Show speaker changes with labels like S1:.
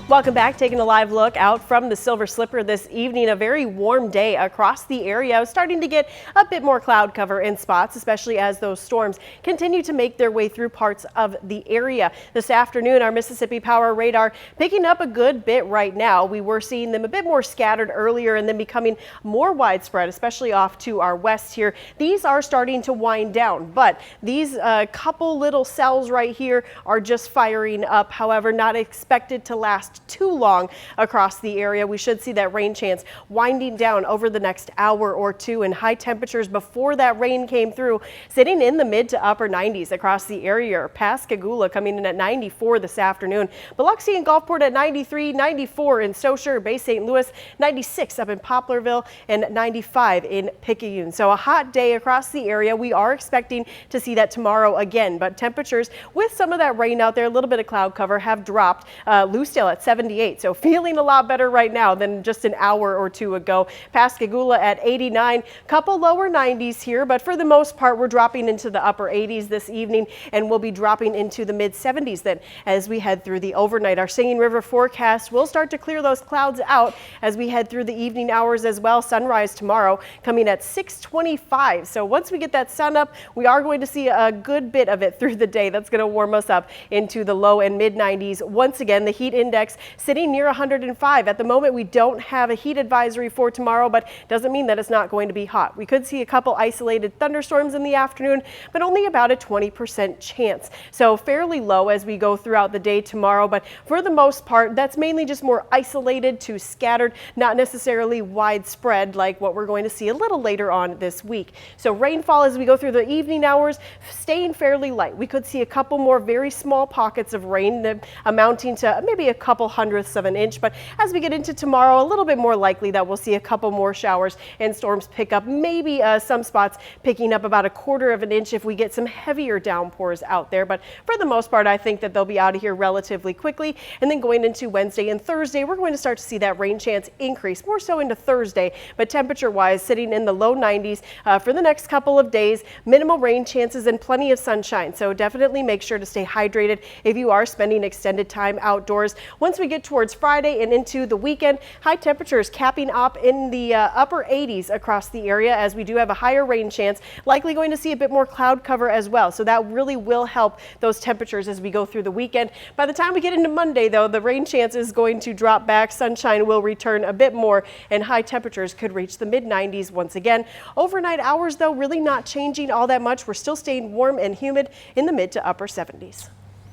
S1: Welcome back. Taking a live look out from the Silver Slipper this evening. A very warm day across the area. Starting to get a bit more cloud cover in spots, especially as those storms continue to make their way through parts of the area. This afternoon, our Mississippi Power radar picking up a good bit right now. We were seeing them a bit more scattered earlier and then becoming more widespread, especially off to our west here. These are starting to wind down, but these couple little cells right here are just firing up. However, not expected to last too long across the area. We should see that rain chance winding down over the next hour or two, and high temperatures before that rain came through sitting in the mid to upper 90s across the area. Pascagoula coming in at 94 this afternoon. Biloxi and Gulfport at 93, 94 in Saussure, Bay St. Louis, 96 up in Poplarville, and 95 in Picayune. So a hot day across the area. We are expecting to see that tomorrow again, but temperatures with some of that rain out there, a little bit of cloud cover, have dropped. Lucedale at 78, so feeling a lot better right now than just an hour or two ago. Pascagoula at 89, couple lower 90s here, but for the most part we're dropping into the upper 80s this evening, and we'll be dropping into the mid 70s then as we head through the overnight. Our Singing River forecast will start to clear those clouds out as we head through the evening hours as well. Sunrise tomorrow coming at 6:25, so once we get that sun up, we are going to see a good bit of it through the day. That's going to warm us up into the low and mid 90s. Once again, the heat index sitting near 105. At the moment, we don't have a heat advisory for tomorrow, but doesn't mean that it's not going to be hot. We could see a couple isolated thunderstorms in the afternoon, but only about a 20% chance. So fairly low as we go throughout the day tomorrow, but for the most part, that's mainly just more isolated to scattered, not necessarily widespread like what we're going to see a little later on this week. So rainfall as we go through the evening hours, staying fairly light. We could see a couple more very small pockets of rain amounting to maybe a couple hundredths of an inch, but as we get into tomorrow, a little bit more likely that we'll see a couple more showers and storms pick up, maybe some spots picking up about a quarter of an inch if we get some heavier downpours out there. But for the most part, I think that they'll be out of here relatively quickly. And then going into Wednesday and Thursday, we're going to start to see that rain chance increase, more so into Thursday, but temperature wise sitting in the low 90s for the next couple of days. Minimal rain chances and plenty of sunshine, so definitely make sure to stay hydrated if you are spending extended time outdoors. Once we get towards Friday and into the weekend, high temperatures capping up in the upper 80s across the area as we do have a higher rain chance, likely going to see a bit more cloud cover as well. So that really will help those temperatures as we go through the weekend. By the time we get into Monday, though, the rain chance is going to drop back. Sunshine will return a bit more, and high temperatures could reach the mid 90s once again. Overnight hours, though, really not changing all that much. We're still staying warm and humid in the mid to upper 70s.